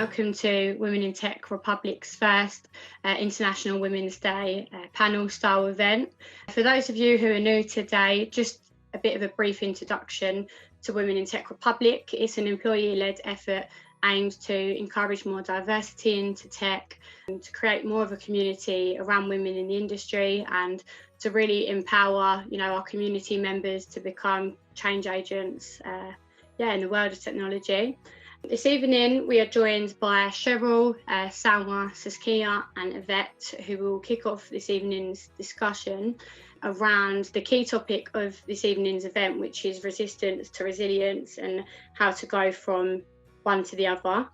welcome to Women in Tech Republic's first International Women's Day panel style event. For those of you who are new today, just a bit of a brief introduction to Women in Tech Republic. It's an employee-led effort aimed to encourage more diversity into tech and to create more of a community around women in the industry and to really empower, our community members to become change agents in the world of technology. This evening we are joined by Cheryl, Salma, Saskia and Ivett, who will kick off this evening's discussion around the key topic of this evening's event, which is resistance to resilience and how to go from one to the other.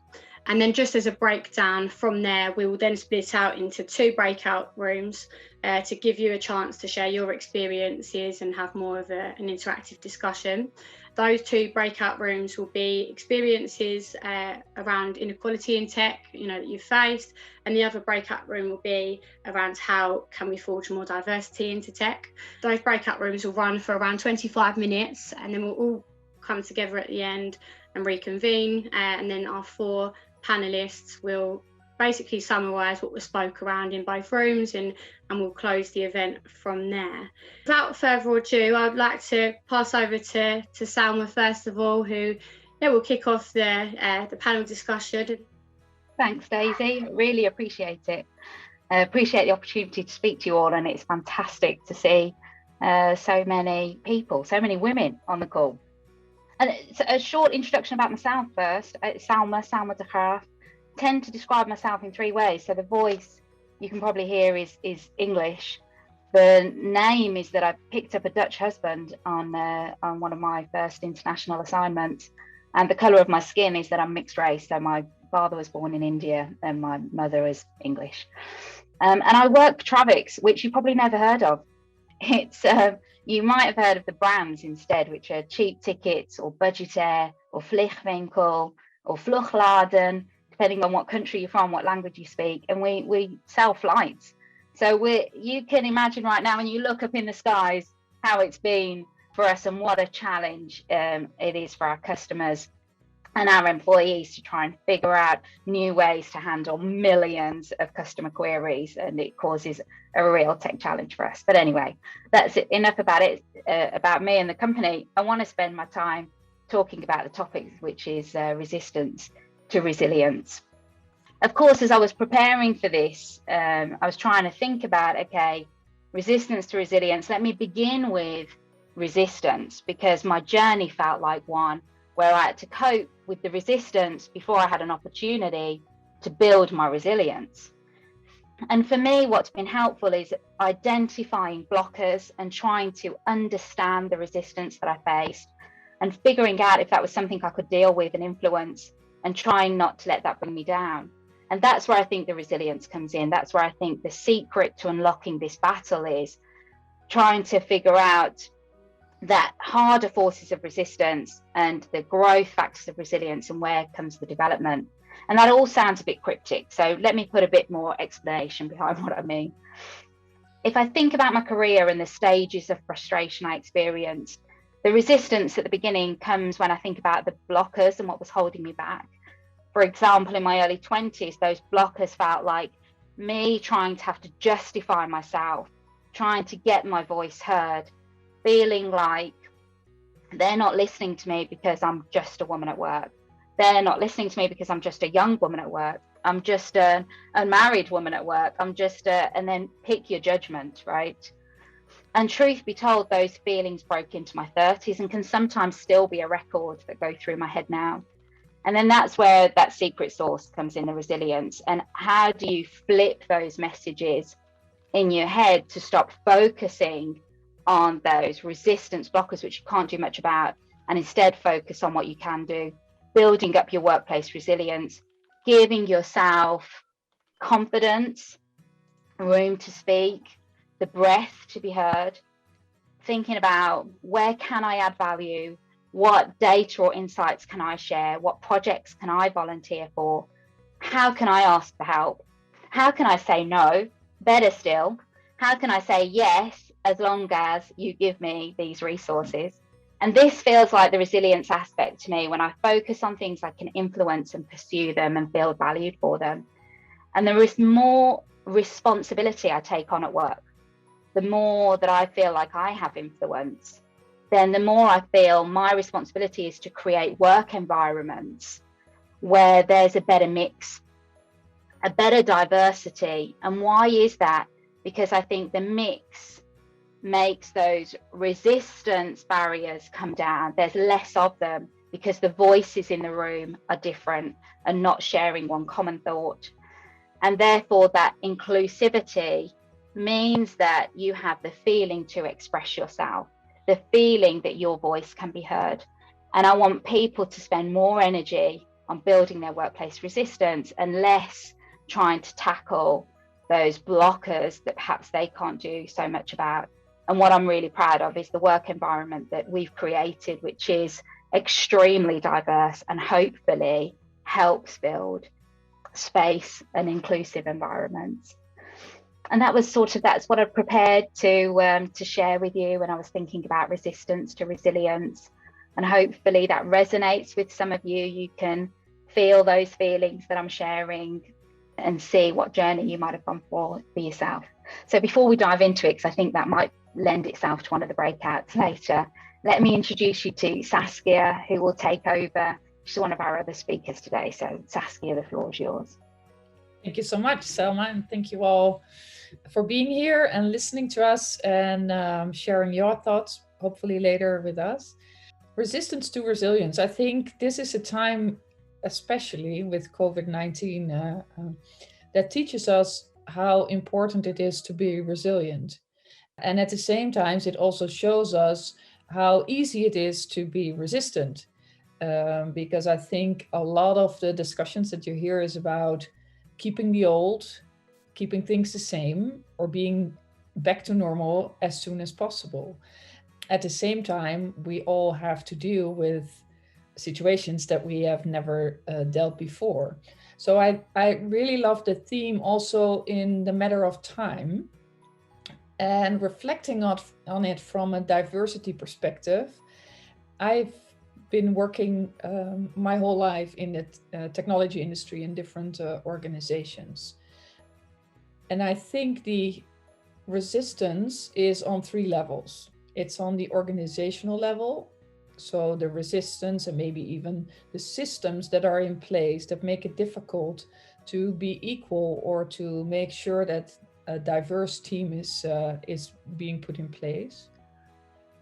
And then just as a breakdown from there, we will then split out into 2 breakout rooms to give you a chance to share your experiences and have more of an interactive discussion. Those 2 breakout rooms will be experiences around inequality in tech, that you've faced, and the other breakout room will be around how can we forge more diversity into tech. Those breakout rooms will run for around 25 minutes, and then we'll all come together at the end and reconvene, and then our 4 panelists will basically summarise what was spoke around in both rooms and we'll close the event from there. Without further ado, I'd like to pass over to Salma first of all, who will kick off the panel discussion. Thanks, Daisy. Really appreciate it. I appreciate the opportunity to speak to you all, and it's fantastic to see so many people, so many women on the call. And it's a short introduction about myself first. Salma de Graaff. Tend to describe myself in 3 ways. So the voice you can probably hear is English. The name is that I picked up a Dutch husband on one of my first international assignments, and the colour of my skin is that I'm mixed race. So my father was born in India and my mother is English. And I work Travix, which you probably never heard of. It's you might have heard of the brands instead, which are cheap tickets or budgetair or vliegwinkel or vlugladen, depending on what country you're from, what language you speak, and we sell flights. So you can imagine right now when you look up in the skies how it's been for us and what a challenge it is for our customers and our employees to try and figure out new ways to handle millions of customer queries, and it causes a real tech challenge for us. But anyway, that's it. Enough about it, about me and the company. I want to spend my time talking about the topic, which is resistance to resilience. Of course, as I was preparing for this, I was trying to think about, okay, resistance to resilience. Let me begin with resistance, because my journey felt like one where I had to cope with the resistance before I had an opportunity to build my resilience. And for me, what's been helpful is identifying blockers and trying to understand the resistance that I faced and figuring out if that was something I could deal with and influence, and trying not to let that bring me down. And that's where I think the resilience comes in. That's where I think the secret to unlocking this battle is trying to figure out that harder forces of resistance and the growth factors of resilience and where comes the development. And that all sounds a bit cryptic, so let me put a bit more explanation behind what I mean. If I think about my career and the stages of frustration I experienced, the resistance at the beginning comes when I think about the blockers and what was holding me back. For example, in my early 20s, those blockers felt like me trying to have to justify myself, trying to get my voice heard, feeling like they're not listening to me because I'm just a woman at work. They're not listening to me because I'm just a young woman at work. I'm just an unmarried woman at work. I'm just and then pick your judgment, right? And truth be told, those feelings broke into my 30s and can sometimes still be a record that go through my head now. And then that's where that secret sauce comes in, the resilience. And how do you flip those messages in your head to stop focusing on those resistance blockers, which you can't do much about, and instead focus on what you can do, building up your workplace resilience, giving yourself confidence, room to speak, the breath to be heard, thinking about where can I add value, what data or insights can I share, what projects can I volunteer for, how can I ask for help, how can I say no, better still, how can I say yes as long as you give me these resources, And this feels like the resilience aspect to me, when I focus on things I can influence and pursue them and feel valued for them. And there is more responsibility I take on at work. The more that I feel like I have influence, then the more I feel my responsibility is to create work environments where there's a better mix, a better diversity. And why is that? Because I think the mix makes those resistance barriers come down. There's less of them because the voices in the room are different and not sharing one common thought. And therefore that inclusivity means that you have the feeling to express yourself, the feeling that your voice can be heard. And I want people to spend more energy on building their workplace resistance and less trying to tackle those blockers that perhaps they can't do so much about. And what I'm really proud of is the work environment that we've created, which is extremely diverse and hopefully helps build space and inclusive environments. And that's what I prepared to share with you when I was thinking about resistance to resilience. And hopefully that resonates with some of you. You can feel those feelings that I'm sharing and see what journey you might have gone for yourself. So before we dive into it, because I think that might lend itself to one of the breakouts later, let me introduce you to Saskia, who will take over. She's one of our other speakers today. So Saskia, the floor is yours. Thank you so much, Salma, and thank you all for being here and listening to us and sharing your thoughts, hopefully later with us. Resistance to resilience. I think this is a time, especially with COVID-19, that teaches us how important it is to be resilient. And at the same time, it also shows us how easy it is to be resistant. Because I think a lot of the discussions that you hear is about keeping the old, keeping things the same, or being back to normal as soon as possible. At the same time, we all have to deal with situations that we have never dealt before. So I really love the theme also in the matter of time and reflecting on it from a diversity perspective. I've been working my whole life in the technology industry in different organizations. And I think the resistance is on 3 levels. It's on the organizational level. So the resistance and maybe even the systems that are in place that make it difficult to be equal or to make sure that a diverse team is being put in place.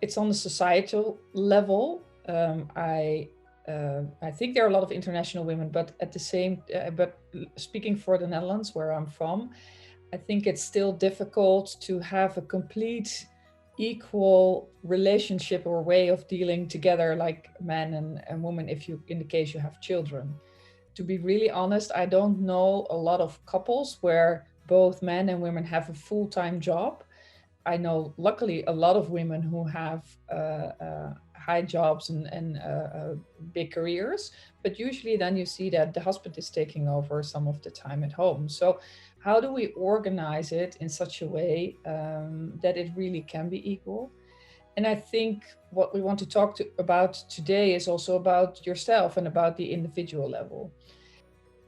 It's on the societal level. I think there are a lot of international women, but at the same, but speaking for the Netherlands, where I'm from, I think it's still difficult to have a complete equal relationship or way of dealing together like men and women in the case you have children. To be really honest, I don't know a lot of couples where both men and women have a full-time job. I know luckily a lot of women who have high jobs and big careers, but usually then you see that the husband is taking over some of the time at home. So how do we organize it in such a way that it really can be equal? And I think what we want to talk about today is also about yourself and about the individual level.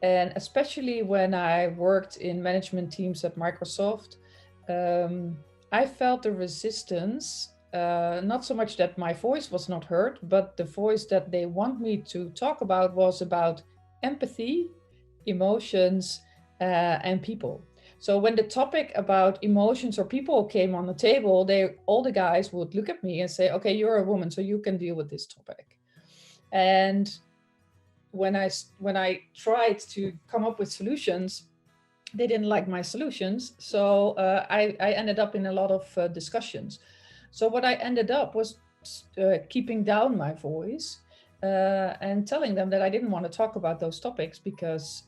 And especially when I worked in management teams at Microsoft, I felt the resistance, not so much that my voice was not heard, but the voice that they want me to talk about was about empathy, emotions, and people. So when the topic about emotions or people came on the table, all the guys would look at me and say, okay, you're a woman, so you can deal with this topic. And when I tried to come up with solutions, they didn't like my solutions. So I ended up in a lot of discussions. So what I ended up was keeping down my voice and telling them that I didn't want to talk about those topics because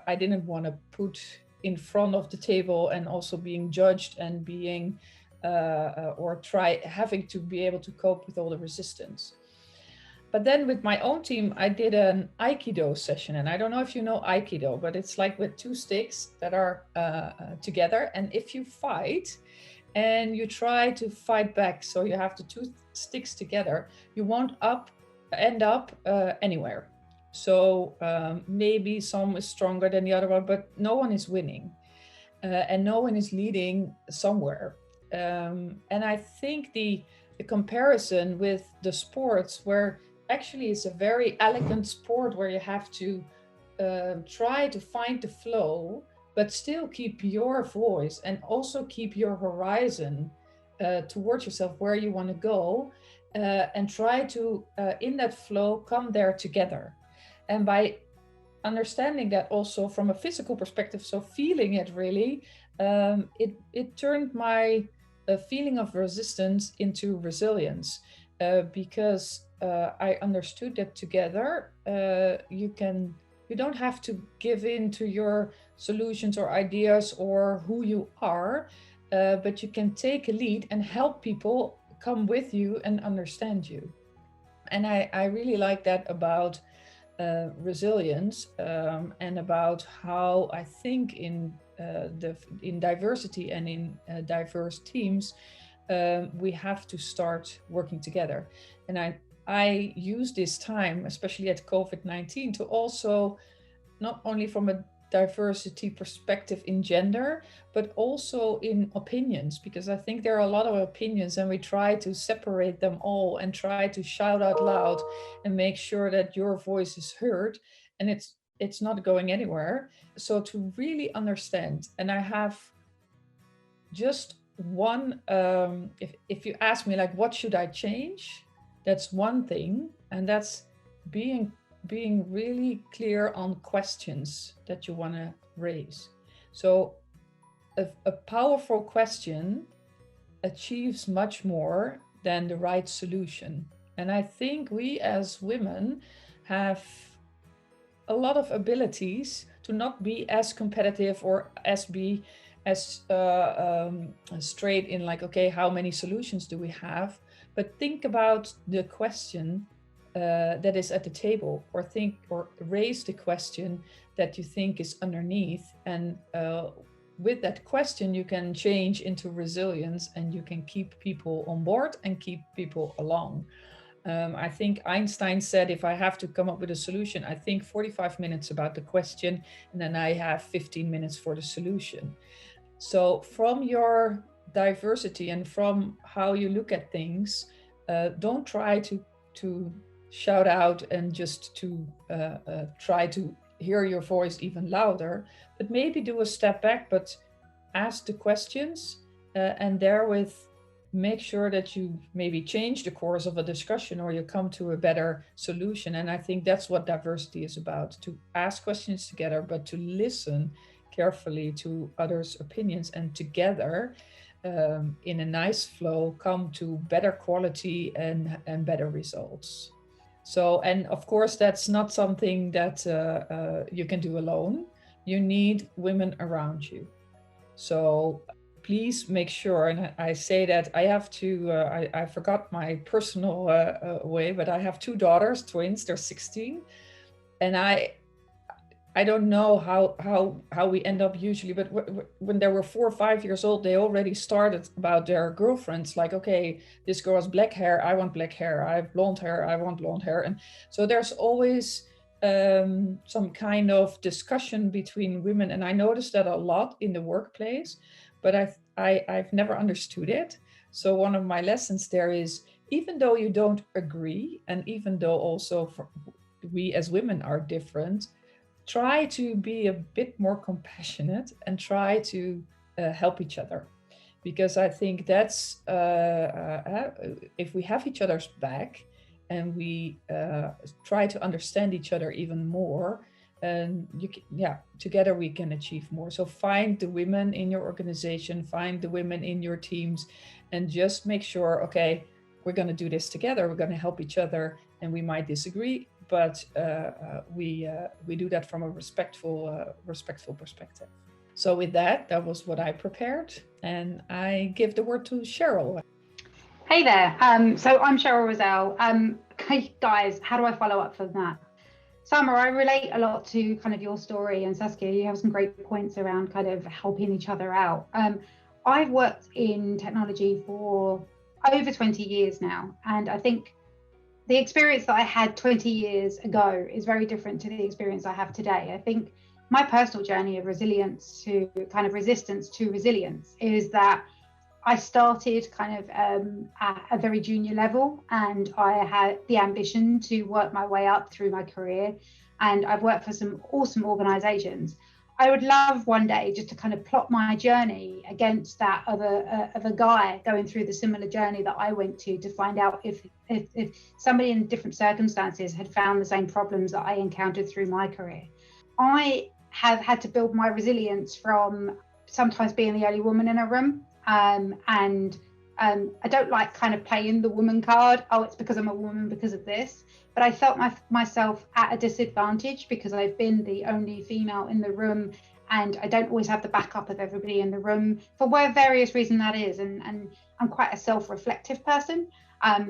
I didn't want to put in front of the table and also being judged and being having to be able to cope with all the resistance. But then with my own team, I did an Aikido session. And I don't know if you know Aikido, but it's like with 2 sticks that are together. And if you fight, and you try to fight back. So you have the two sticks together. You won't end up anywhere. So maybe some is stronger than the other one, but no one is winning, and no one is leading somewhere. And I think the comparison with the sports, where actually it's a very elegant sport where you have to try to find the flow, but still keep your voice and also keep your horizon towards yourself, where you want to go, and try to, in that flow, come there together. And by understanding that also from a physical perspective, so feeling it really, it turned my feeling of resistance into resilience, because I understood that together you don't have to give in to your solutions or ideas or who you are, but you can take a lead and help people come with you and understand you. And I really like that about resilience, and about how I think in diversity and in diverse teams, we have to start working together. And I use this time, especially at COVID-19, to also, not only from a diversity perspective in gender, but also in opinions, because I think there are a lot of opinions and we try to separate them all and try to shout out loud and make sure that your voice is heard, and it's not going anywhere. So to really understand, and I have just one, if you ask me like what should I change, that's one thing, and that's being really clear on questions that you want to raise. So a powerful question achieves much more than the right solution. And I think we as women have a lot of abilities to not be as competitive or as straight in like, okay, how many solutions do we have? But think about the question that is at the table, or raise the question that you think is underneath. And with that question, you can change into resilience, and you can keep people on board and keep people along. I think Einstein said, if I have to come up with a solution, I think 45 minutes about the question, and then I have 15 minutes for the solution. So from your diversity and from how you look at things, don't try to shout out and just to try to hear your voice even louder, but maybe do a step back, but ask the questions, and therewith make sure that you maybe change the course of a discussion, or you come to a better solution. And I think that's what diversity is about, to ask questions together, but to listen carefully to others' opinions, and together in a nice flow come to better quality and better results. So, and of course, that's not something that you can do alone. You need women around you. So please make sure, and I say that I have to, I forgot my personal way, but I have two daughters, twins, they're 16. And I don't know how we end up usually, but when they were 4 or 5 years old, they already started about their girlfriends. Like, okay, this girl has black hair, I want black hair. I have blonde hair, I want blonde hair. And so there's always some kind of discussion between women. And I noticed that a lot in the workplace, but I've never understood it. So one of my lessons there is, even though you don't agree, and even though also we as women are different, try to be a bit more compassionate and try to help each other. Because I think that's, if we have each other's back and we try to understand each other even more, and together we can achieve more. So find the women in your organization, find the women in your teams, and just make sure, okay, we're going to do this together. We're going to help each other, and we might disagree, but we do that from a respectful perspective. So with that was what I prepared, and I give the word to Cheryl. Hey there. So I'm Cheryl Razzell. Hey guys, how do I follow up from that? Salma, I relate a lot to kind of your story, and Saskia, you have some great points around kind of helping each other out. I've worked in technology for over 20 years now, and I think the experience that I had 20 years ago is very different to the experience I have today. I think my personal journey of resilience to kind of resistance to resilience is that I started kind of at a very junior level, and I had the ambition to work my way up through my career, and I've worked for some awesome organizations. I would love one day just to kind of plot my journey against that of a guy going through the similar journey that I went to find out if somebody in different circumstances had found the same problems that I encountered through my career. I have had to build my resilience from sometimes being the only woman in a room, and I don't like kind of playing the woman card. Oh, it's because I'm a woman because of this. But I felt myself at a disadvantage because I've been the only female in the room, and I don't always have the backup of everybody in the room for whatever various reason that is. And I'm quite a self-reflective person.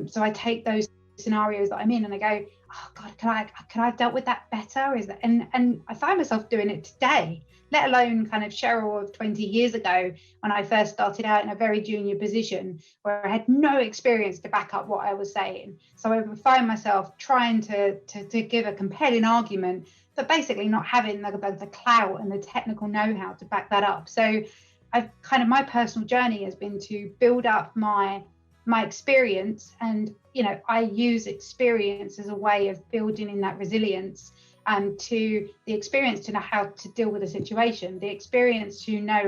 So I take those scenarios that I'm in and I go, oh God, can I have dealt with that better? Is that, and I find myself doing it today, let alone kind of Cheryl of 20 years ago when I first started out in a very junior position where I had no experience to back up what I was saying. So I would find myself trying to give a compelling argument, but basically not having the clout and the technical know-how to back that up. So I've kind of, my personal journey has been to build up my experience, and I use experience as a way of building in that resilience, to the experience to know how to deal with a situation, the experience to know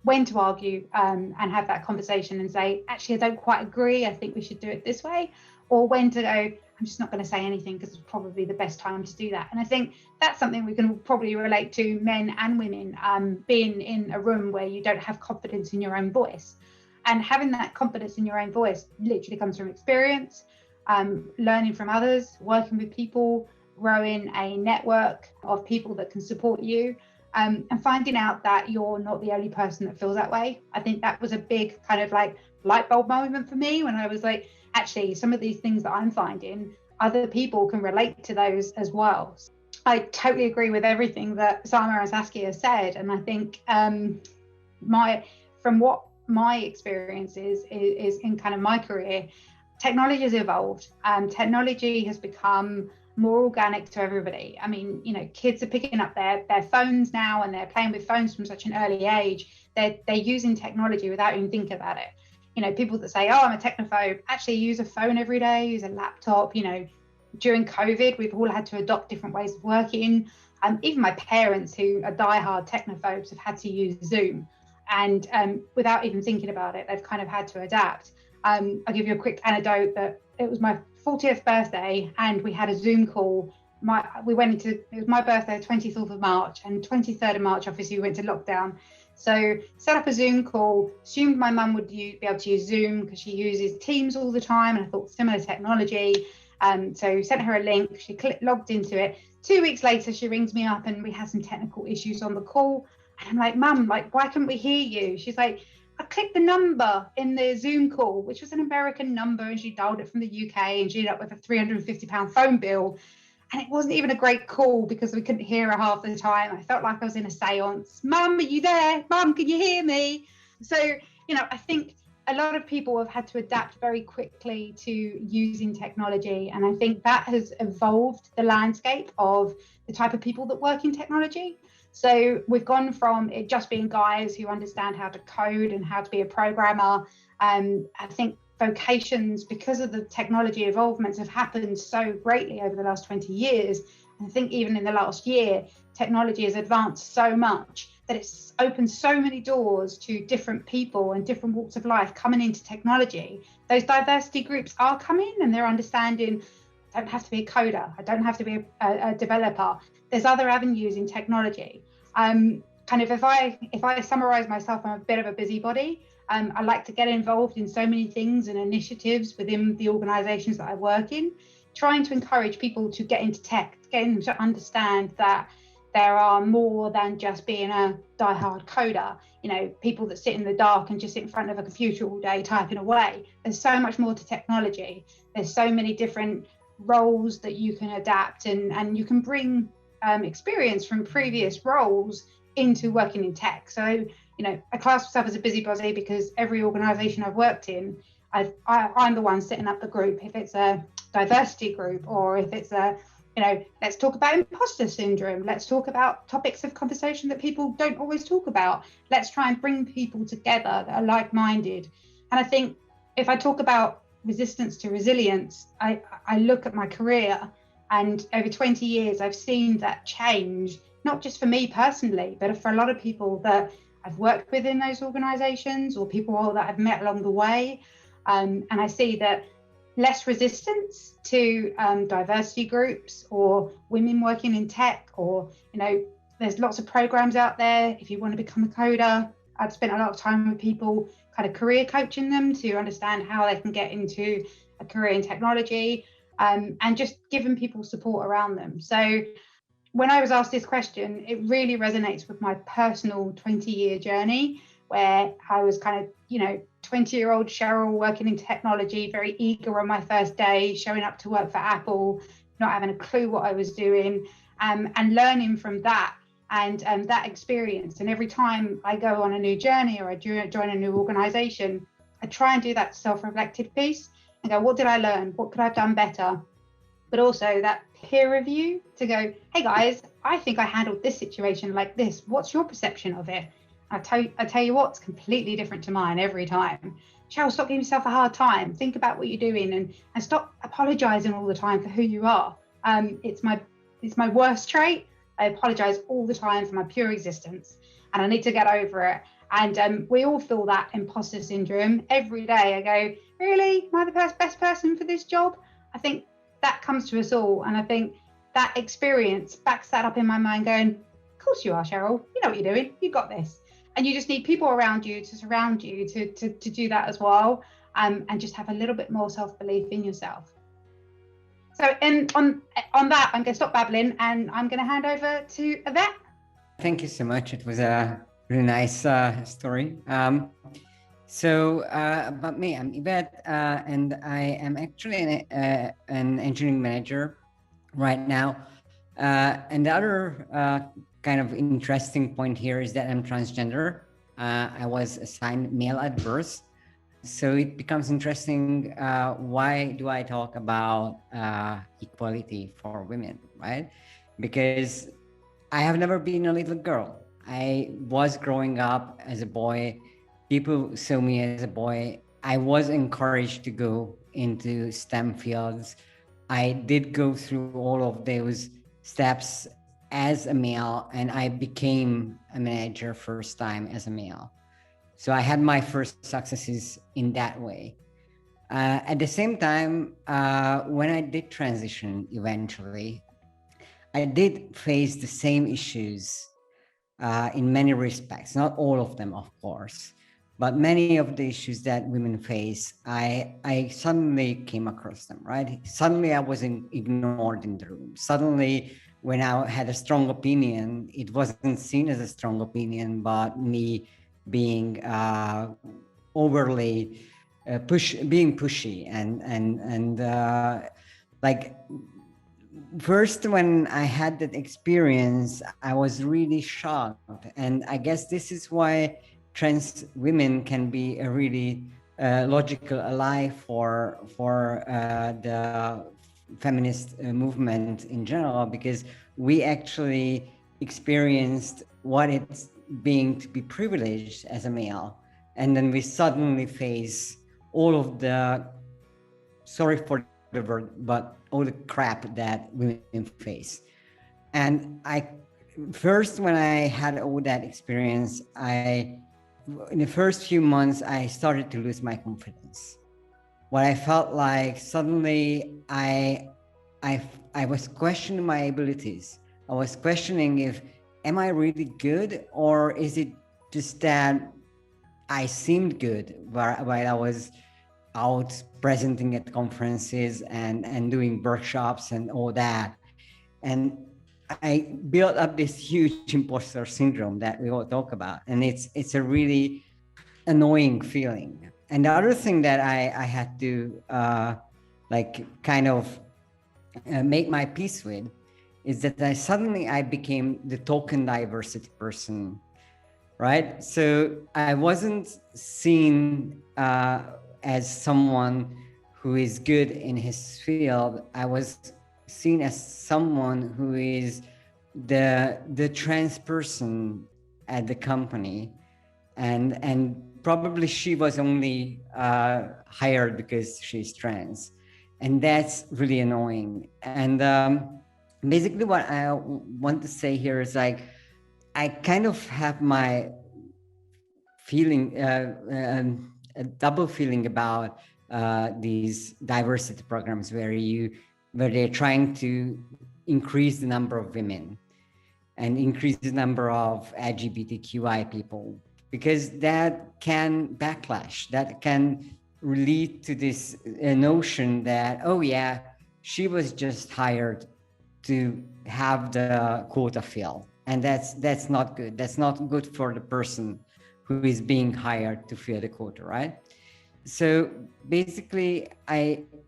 when to argue, and have that conversation and say, actually, I don't quite agree, I think we should do it this way, or when to go, I'm just not going to say anything because it's probably the best time to do that. And I think that's something we can probably relate to, men and women, being in a room where you don't have confidence in your own voice. And having that confidence in your own voice literally comes from experience, learning from others, working with people, growing a network of people that can support you, and finding out that you're not the only person that feels that way. I think that was a big kind of like light bulb moment for me when I was like, actually, some of these things that I'm finding, other people can relate to those as well. I totally agree with everything that Salma and Saskia said. And I think from what my experience is in kind of my career, technology has evolved, and technology has become more organic to everybody. I mean, kids are picking up their phones now, and they're playing with phones from such an early age. They're using technology without even thinking about it. People that say, oh, I'm a technophobe, actually use a phone every day, use a laptop. During COVID, we've all had to adopt different ways of working. Even my parents, who are diehard technophobes, have had to use Zoom. And without even thinking about it, they've kind of had to adapt. I'll give you a quick anecdote that it was my 40th birthday and we had a Zoom call. It was my birthday, 24th of March, and 23rd of March, obviously, we went to lockdown. So set up a Zoom call, assumed my mum would be able to use Zoom because she uses Teams all the time, and I thought similar technology. So sent her a link, she logged into it. 2 weeks later, she rings me up and we had some technical issues on the call. And I'm like, Mum, why couldn't we hear you? She's like, I clicked the number in the Zoom call, which was an American number, and she dialed it from the UK, and she ended up with a £350 phone bill. And it wasn't even a great call because we couldn't hear her half the time. I felt like I was in a seance. Mum, are you there? Mum, can you hear me? So, I think a lot of people have had to adapt very quickly to using technology. And I think that has evolved the landscape of the type of people that work in technology. So we've gone from it just being guys who understand how to code and how to be a programmer. I think vocations, because of the technology evolvements, have happened so greatly over the last 20 years. And I think even in the last year, technology has advanced so much that it's opened so many doors to different people and different walks of life coming into technology. Those diversity groups are coming, and they're understanding I don't have to be a coder, I don't have to be a developer. There's other avenues in technology. Kind of if I summarize myself, I'm a bit of a busybody. I like to get involved in so many things and initiatives within the organizations that I work in, trying to encourage people to get into tech, getting them to understand that there are more than just being a diehard coder. People that sit in the dark and just sit in front of a computer all day typing away. There's so much more to technology. There's so many different roles that you can adapt, and you can bring experience from previous roles into working in tech. So I class myself as a busybody because every organisation I've worked in, I'm the one setting up the group. If it's a diversity group, or if it's a, let's talk about imposter syndrome. Let's talk about topics of conversation that people don't always talk about. Let's try and bring people together that are like-minded. And I think if I talk about resistance to resilience, I look at my career, and over 20 years, I've seen that change, not just for me personally, but for a lot of people that I've worked with in those organizations, or people that I've met along the way. And I see that less resistance to diversity groups or women working in tech, or, there's lots of programs out there. If you want to become a coder, I've spent a lot of time with people kind of career coaching them to understand how they can get into a career in technology, and just giving people support around them. So when I was asked this question, it really resonates with my personal 20-year journey, where I was kind of, 20-year-old Cheryl working in technology, very eager on my first day, showing up to work for Apple, not having a clue what I was doing, and learning from that and that experience. And every time I go on a new journey or I join a new organization, I try and do that self-reflective piece and go, what did I learn? What could I have done better? But also that peer review to go, hey guys, I think I handled this situation like this. What's your perception of it? I tell you what, it's completely different to mine every time. Cheryl, stop giving yourself a hard time. Think about what you're doing and stop apologizing all the time for who you are. It's my worst trait. I apologize all the time for my pure existence, and I need to get over it. And we all feel that imposter syndrome every day. I go, really? Am I the best person for this job? I think that comes to us all. And I think that experience backs that up in my mind going, of course you are, Cheryl. You know what you're doing. You got this. And you just need people around you to surround you to do that as well, and just have a little bit more self-belief in yourself. So on that, I'm going to stop babbling and I'm going to hand over to Ivett. Thank you so much. It was a really nice story. So about me, I'm Ivett, and I am actually an engineering manager right now. And the other kind of interesting point here is that I'm transgender. I was assigned male at birth. So it becomes interesting, why do I talk about equality for women, right? Because I have never been a little girl. I was growing up as a boy. People saw me as a boy. I was encouraged to go into STEM fields. I did go through all of those steps as a male, and I became a manager first time as a male. So I had my first successes in that way. At the same time, when I did transition eventually, I did face the same issues in many respects, not all of them, of course, but many of the issues that women face, I suddenly came across them, right? Suddenly I wasn't ignored in the room. Suddenly, when I had a strong opinion, it wasn't seen as a strong opinion, but me being overly being pushy and like first when I had that experience, I was really shocked, and I guess this is why trans women can be a really logical ally for the feminist movement in general, because we actually experienced what it's being to be privileged as a male, and then we suddenly face all of the, sorry for the word, but all the crap that women face. And I first, when I had all that experience, in the first few months, I started to lose my confidence. What I felt like suddenly I was questioning my abilities. I was questioning if, am I really good, or is it just that I seemed good while I was out presenting at conferences and doing workshops and all that. And I built up this huge imposter syndrome that we all talk about. And it's a really annoying feeling. And the other thing that I had to make my peace with is that I became the token diversity person, right? So I wasn't seen as someone who is good in his field. I was seen as someone who is the trans person at the company, and probably she was only hired because she's trans, and that's really annoying. And basically what I want to say here is like, I kind of have my feeling, a double feeling about these diversity programs where they're trying to increase the number of women and increase the number of LGBTQI people, because that can backlash, that can lead to this notion that, oh yeah, she was just hired to have the quota filled. And that's not good. That's not good for the person who is being hired to fill the quota, right? So basically,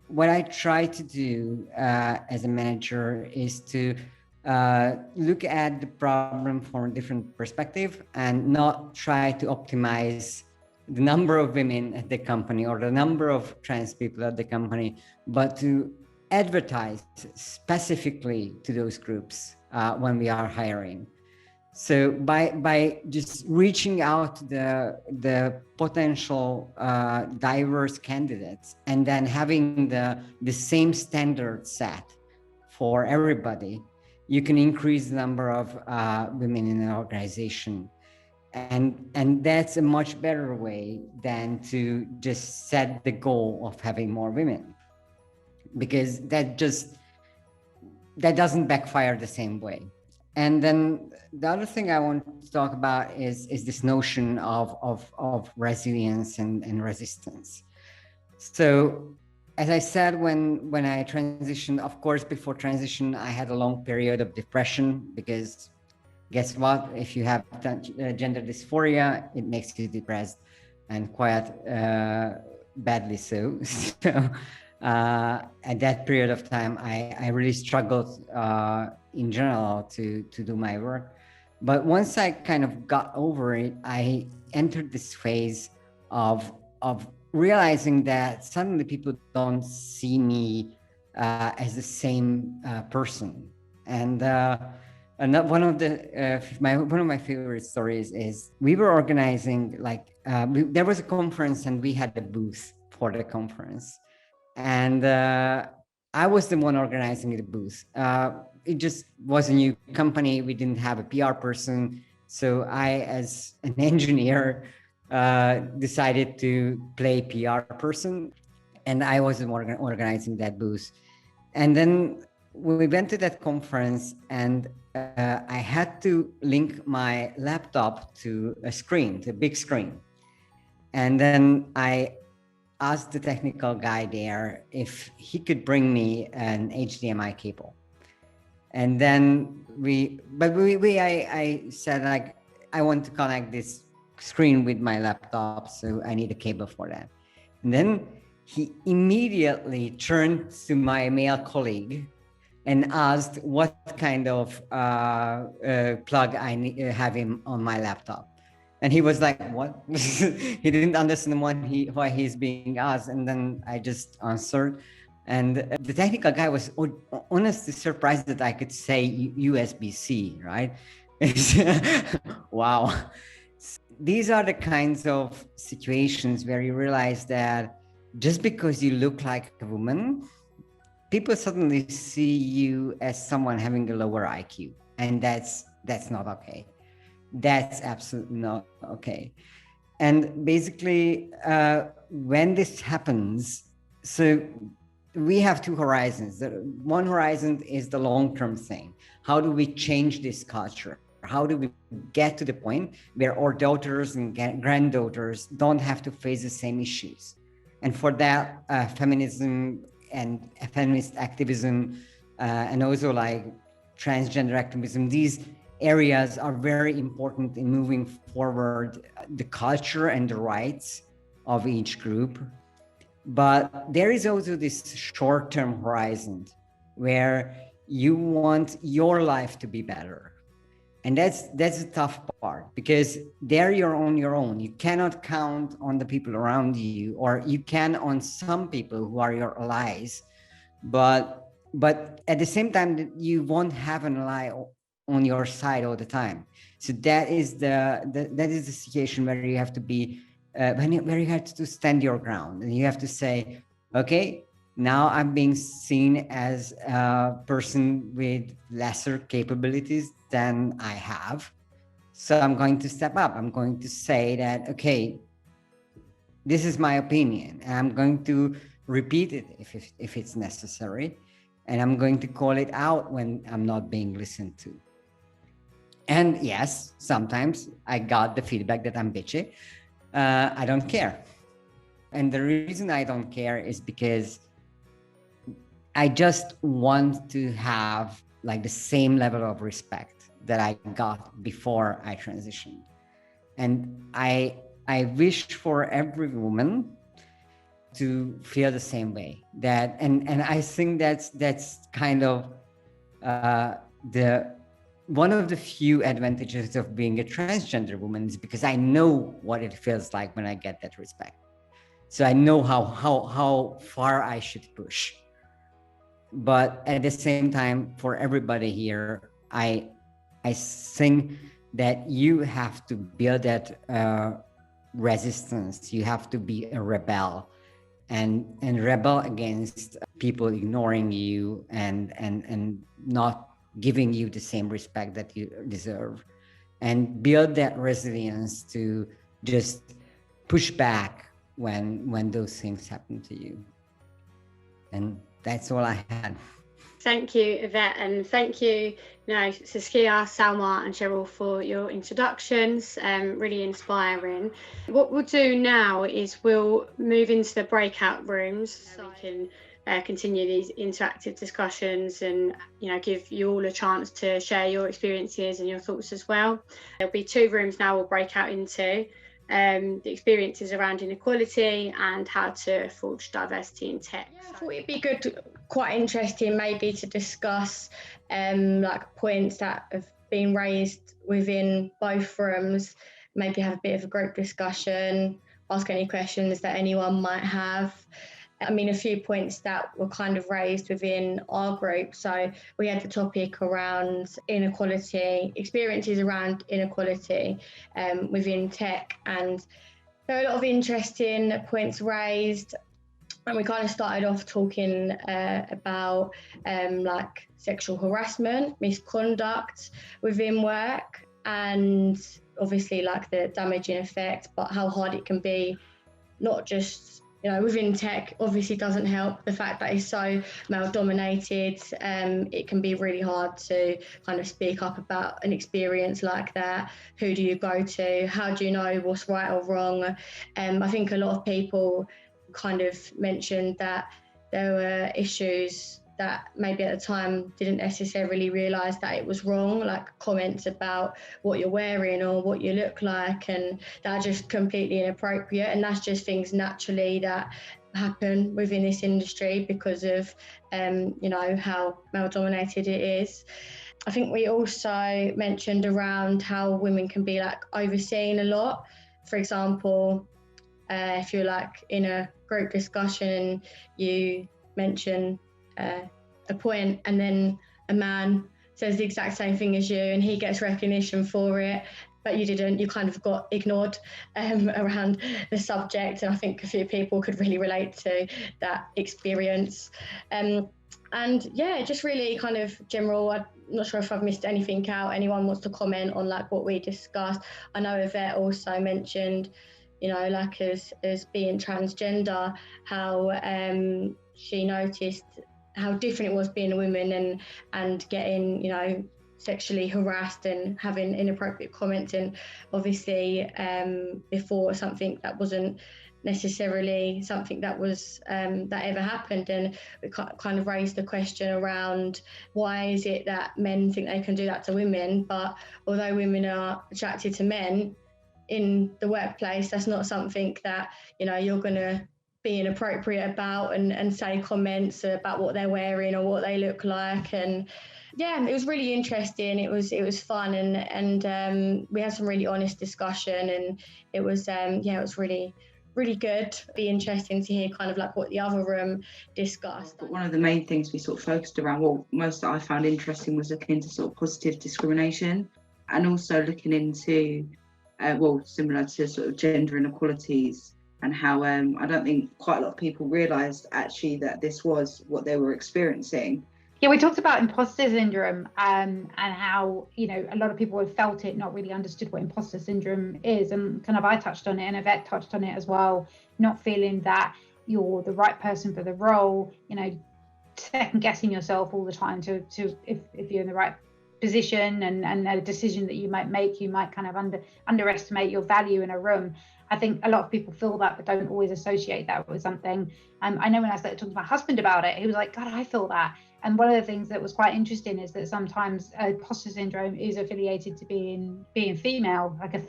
what I try to do as a manager is to look at the problem from a different perspective and not try to optimize the number of women at the company or the number of trans people at the company, but to advertise specifically to those groups when we are hiring. So by just reaching out to the potential diverse candidates and then having the same standard set for everybody, you can increase the number of women in an organization. And that's a much better way than to just set the goal of having more women, because that doesn't backfire the same way. And then the other thing I want to talk about is this notion of resilience and resistance. So as I said, when I transitioned, of course, before transition, I had a long period of depression, because guess what? If you have gender dysphoria, it makes you depressed, and quite badly so. So at that period of time, I really struggled in general to do my work. But once I kind of got over it, I entered this phase of realizing that suddenly people don't see me as the same person. And one of my favorite stories is we were organizing there was a conference and we had a booth for the conference, and I was the one organizing the booth. It just was a new company. We didn't have a PR person, so I, as an engineer, decided to play PR person, and I was the one organizing that booth. And then we went to that conference, and I had to link my laptop to a screen, to a big screen. And then I asked the technical guy there if he could bring me an HDMI cable. And then I said, like, I want to connect this screen with my laptop, so I need a cable for that. And then he immediately turned to my male colleague and asked what kind of plug I have him on my laptop. And he was like, what? He didn't understand why he's being asked. And then I just answered. And the technical guy was honestly surprised that I could say USB-C, right? Wow. These are the kinds of situations where you realize that just because you look like a woman, people suddenly see you as someone having a lower IQ. And that's not okay. That's absolutely not okay. And basically, when this happens, so we have two horizons. One horizon is the long-term thing. How do we change this culture? How do we get to the point where our daughters and granddaughters don't have to face the same issues? And for that, feminism and feminist activism, and also like transgender activism, these areas are very important in moving forward the culture and the rights of each group. But there is also this short-term horizon where you want your life to be better. And that's the tough part, because there you're on your own. You cannot count on the people around you, or you can on some people who are your allies, but at the same time, you won't have an ally on your side all the time. So that is the situation where you have to be, where you have to stand your ground, and you have to say, okay, now I'm being seen as a person with lesser capabilities than I have. So I'm going to step up. I'm going to say that, okay, this is my opinion, and I'm going to repeat it if it's necessary. And I'm going to call it out when I'm not being listened to. And yes, sometimes I got the feedback that I'm bitchy. I don't care. And the reason I don't care is because I just want to have like the same level of respect that I got before I transitioned. And I wish for every woman to feel the same way. That and I think that's kind of the one of the few advantages of being a transgender woman, is because I know what it feels like when I get that respect. So I know how far I should push. But at the same time, for everybody here, I think that you have to build that resistance. You have to be a rebel, and rebel against people ignoring you and not giving you the same respect that you deserve, and build that resilience to just push back when those things happen to you. And that's all I had. Thank you, Ivett, and thank you, Saskia, Salma and Cheryl for your introductions. Really inspiring. What we'll do now is we'll move into the breakout rooms so we can continue these interactive discussions and give you all a chance to share your experiences and your thoughts as well. There'll be 2 rooms now we'll break out into. The experiences around inequality and how to forge diversity in tech. I thought it'd be good, quite interesting maybe to discuss like points that have been raised within both rooms, maybe have a bit of a group discussion, ask any questions that anyone might have. I mean, a few points that were kind of raised within our group. So we had the topic around inequality, experiences around inequality within tech, and there are a lot of interesting points raised. And we kind of started off talking about like sexual harassment, misconduct within work, and obviously like the damaging effect, but how hard it can be, not just within tech. Obviously doesn't help the fact that it's so male dominated. It can be really hard to kind of speak up about an experience like that. Who do you go to? How do you know what's right or wrong? I think a lot of people kind of mentioned that there were issues that maybe at the time didn't necessarily realise that it was wrong, like comments about what you're wearing or what you look like, and that are just completely inappropriate. And that's just things naturally that happen within this industry because of how male dominated it is. I think we also mentioned around how women can be like overseen a lot. For example, if you're like in a group discussion and you mention a point and then a man says the exact same thing as you and he gets recognition for it, but you didn't, you kind of got ignored around the subject. And I think a few people could really relate to that experience. And yeah, just really kind of general. I'm not sure if I've missed anything out. Anyone wants to comment on like what we discussed? I know Ivett also mentioned, like as being transgender, how she noticed how different it was being a woman and getting, sexually harassed and having inappropriate comments, and obviously before something that wasn't necessarily something that was that ever happened. And we kind of raised the question around why is it that men think they can do that to women, but although women are attracted to men in the workplace, that's not something that you're going to be inappropriate about and say comments about what they're wearing or what they look like. And yeah, it was really interesting. It was fun, and we had some really honest discussion, and it was it was really good. Be interesting to hear kind of like what the other room discussed. But one of the main things we sort of focused around, well, most that I found interesting was looking into sort of positive discrimination, and also looking into similar to sort of gender inequalities, and how I don't think quite a lot of people realised actually that this was what they were experiencing. Yeah, we talked about imposter syndrome and how, a lot of people have felt it, not really understood what imposter syndrome is. And kind of I touched on it, and Ivett touched on it as well, not feeling that you're the right person for the role, second guessing yourself all the time to if you're in the right position, and a decision that you might make, you might kind of underestimate your value in a room. I think a lot of people feel that, but don't always associate that with something. I know when I started talking to my husband about it, he was like, God, I feel that. And one of the things that was quite interesting is that sometimes imposter syndrome is affiliated to being female, like a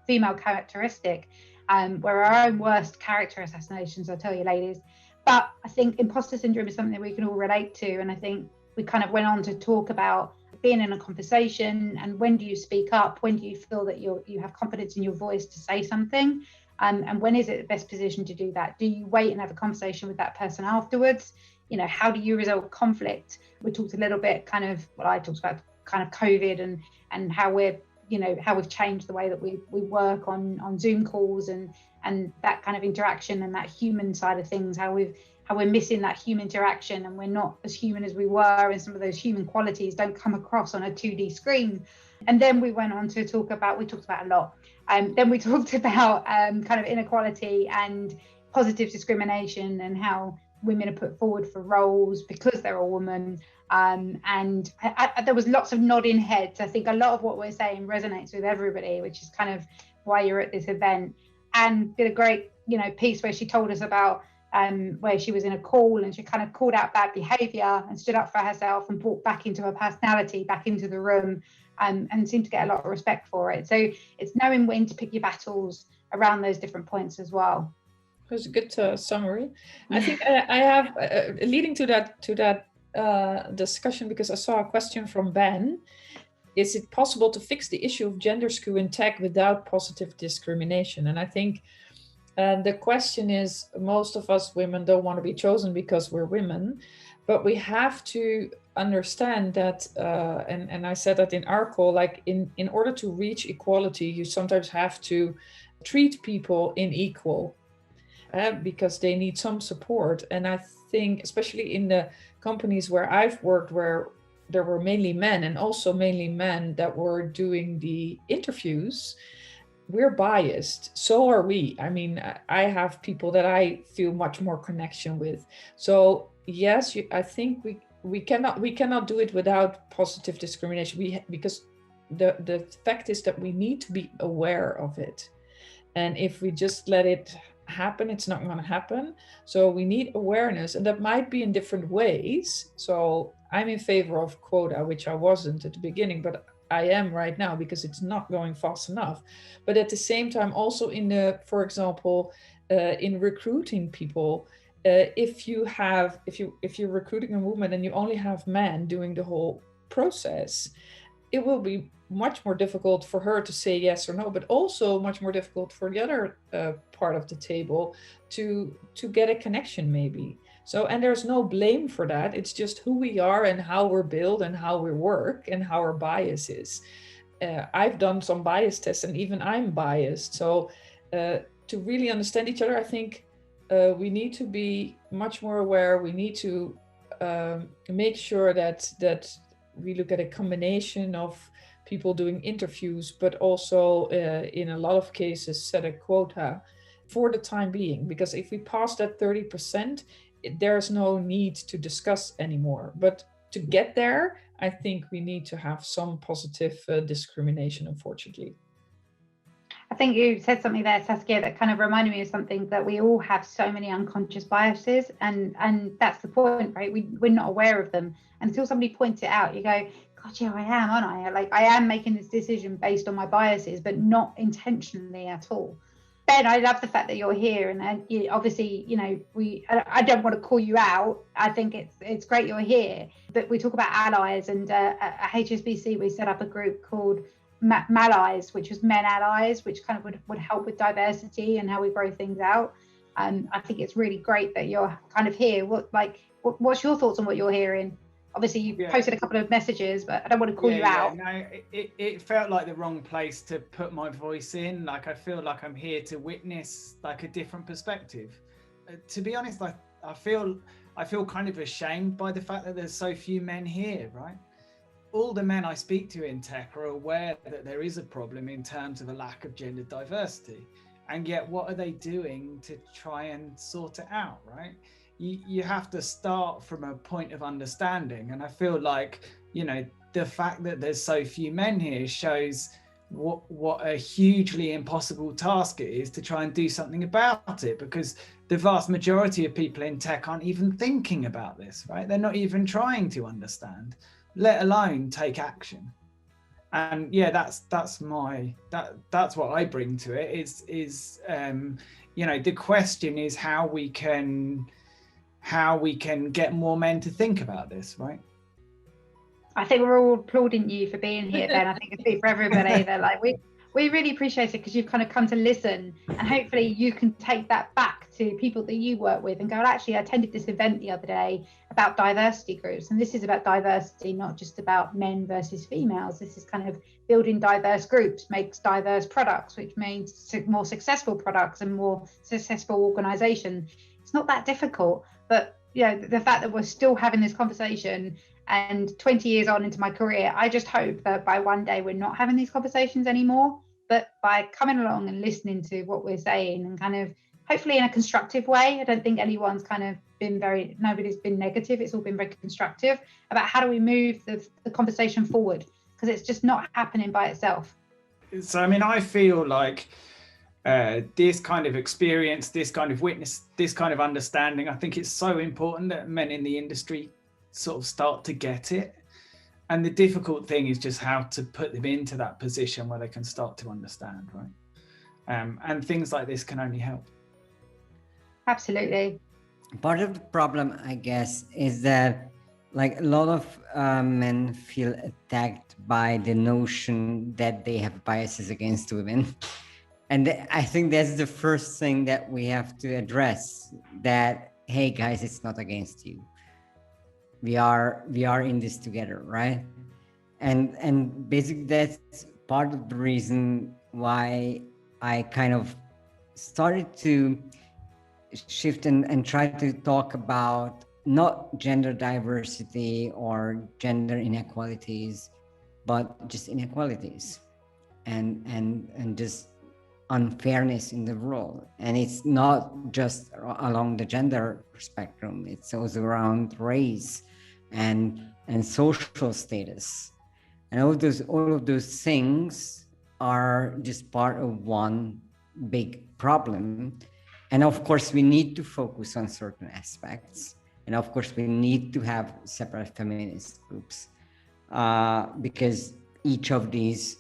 female characteristic. We're our own worst character assassinations, I'll tell you, ladies. But I think imposter syndrome is something we can all relate to. And I think we kind of went on to talk about being in a conversation, and when do you speak up? When do you feel that you have confidence in your voice to say something? And when is it the best position to do that? Do you wait and have a conversation with that person afterwards? How do you resolve conflict? We talked a little bit I talked about kind of COVID and how we're, how we've changed the way that we work on Zoom calls and that kind of interaction and that human side of things, how we're missing that human interaction, and we're not as human as we were, and some of those human qualities don't come across on a 2D screen. And then we went on to talk about, we talked about a lot. Then we talked about kind of inequality and positive discrimination, and how women are put forward for roles because they're a woman. And there was lots of nodding heads. I think a lot of what we're saying resonates with everybody, which is kind of why you're at this event. And did a great, piece where she told us about where she was in a call and she kind of called out bad behaviour and stood up for herself and brought back into her personality, back into the room, and seemed to get a lot of respect for it. So it's knowing when to pick your battles around those different points as well. It was a good summary. I think I have leading to that discussion, because I saw a question from Ben. Is it possible to fix the issue of gender skew in tech without positive discrimination? And I think the question is, most of us women don't want to be chosen because we're women, but we have to understand that, and I said that in our call, like in order to reach equality, you sometimes have to treat people in equal. Because they need some support. And I think, especially in the companies where I've worked, where there were mainly men, and also mainly men that were doing the interviews, we're biased. So are we. I mean, I have people that I feel much more connection with. So yes, I think we cannot do it without positive discrimination. Because the fact is that we need to be aware of it. And if we just let it happen, it's not going to happen. So we need awareness, and that might be in different ways. So I'm in favor of quota, which I wasn't at the beginning, but I am right now because it's not going fast enough. But at the same time, also for example, in recruiting people, if you're recruiting a woman and you only have men doing the whole process, it will be much more difficult for her to say yes or no, but also much more difficult for the other part of the table to get a connection maybe. So, and there's no blame for that. It's just who we are and how we're built and how we work and how our bias is. I've done some bias tests, and even I'm biased. So to really understand each other, I think we need to be much more aware. We need to make sure that we look at a combination of people doing interviews, but also in a lot of cases set a quota for the time being. Because if we pass that 30%, there's no need to discuss anymore. But to get there, I think we need to have some positive discrimination, unfortunately. I think you said something there, Saskia, that kind of reminded me of something, that we all have so many unconscious biases, and that's the point, right? We're not aware of them until somebody points it out. You go, God, yeah, I am, aren't I? Like, I am making this decision based on my biases, but not intentionally at all. Ben, I love the fact that you're here, and you, obviously, you know, I don't want to call you out. I think it's great you're here, but we talk about allies, and at HSBC we set up a group called Mallies, which was Men Allies, which kind of would help with diversity and how we grow things out. And I think it's really great that you're kind of here. What's your thoughts on what you're hearing? Obviously, you posted a couple of messages, but I don't want to call you out. No, it felt like the wrong place to put my voice in. Like, I feel like I'm here to witness like a different perspective. To be honest, I feel kind of ashamed by the fact that there's so few men here, right? All the men I speak to in tech are aware that there is a problem in terms of a lack of gender diversity. And yet, what are they doing to try and sort it out, right? You have to start from a point of understanding. And I feel like, you know, the fact that there's so few men here shows what a hugely impossible task it is to try and do something about it, because the vast majority of people in tech aren't even thinking about this, right? They're not even trying to understand, let alone take action. And yeah, that's what I bring to it is you know, the question is how we can get more men to think about this, right? I think we're all applauding you for being here, Ben. I think it's good for everybody. They're like, we really appreciate it because you've kind of come to listen, and hopefully you can take that back to people that you work with and go, well, actually, I attended this event the other day about diversity groups, and this is about diversity, not just about men versus females. This is kind of building diverse groups makes diverse products, which means more successful products and more successful organization. It's not that difficult, but you know, the fact that we're still having this conversation and 20 years on into my career, I just hope that by one day we're not having these conversations anymore, but by coming along and listening to what we're saying and kind of hopefully in a constructive way. I don't think anyone's kind of been nobody's been negative. It's all been very constructive about how do we move the conversation forward, because it's just not happening by itself. So, I mean, I feel like this kind of experience, this kind of witness, this kind of understanding, I think it's so important that men in the industry sort of start to get it. And the difficult thing is just how to put them into that position where they can start to understand, right? And things like this can only help. Absolutely. Part of the problem, I guess, is that like a lot of men feel attacked by the notion that they have biases against women. And I think that's the first thing that we have to address, that, hey guys, it's not against you. We are in this together, right? And basically that's part of the reason why I kind of started to shift and try to talk about not gender diversity or gender inequalities, but just inequalities and just unfairness in the world. And it's not just along the gender spectrum, it's also around race and social status. And all of those things are just part of one big problem. And of course, we need to focus on certain aspects. And of course, we need to have separate feminist groups because each of these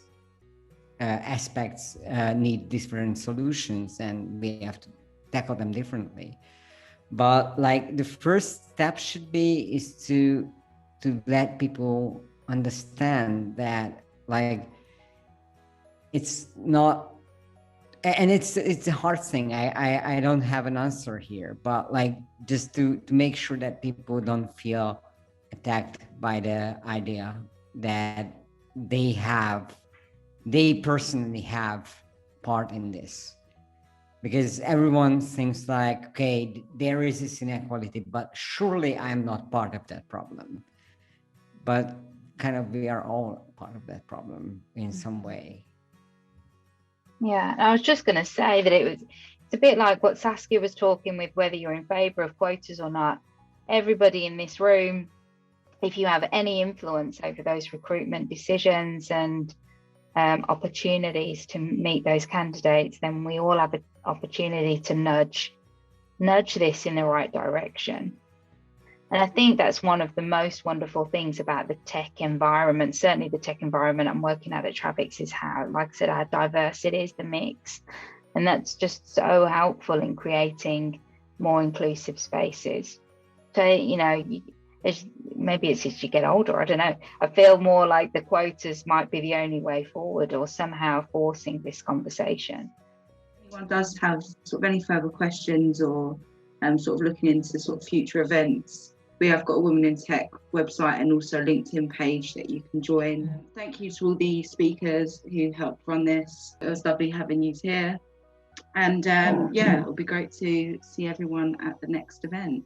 aspects need different solutions, and we have to tackle them differently. But like the first step should be is to let people understand that like it's not, and it's a hard thing. I don't have an answer here, but like just to make sure that people don't feel attacked by the idea that they personally have part in this. Because everyone thinks like, okay, there is this inequality, but surely I'm not part of that problem. But kind of we are all part of that problem in some way. Yeah, I was just going to say that it's a bit like what Saskia was talking with, whether you're in favour of quotas or not. Everybody in this room, if you have any influence over those recruitment decisions and opportunities to meet those candidates, then we all have an opportunity to nudge this in the right direction. And I think that's one of the most wonderful things about the tech environment, certainly the tech environment I'm working at Travix, is how, like I said, how diverse it is, the mix. And that's just so helpful in creating more inclusive spaces. So, you know, maybe it's as you get older, I don't know. I feel more like the quotas might be the only way forward, or somehow forcing this conversation. If anyone does have sort of any further questions, or sort of looking into sort of future events, we have got a Women in Tech website and also a LinkedIn page that you can join. Thank you to all the speakers who helped run this. It was lovely having you here. And yeah, it'll be great to see everyone at the next event.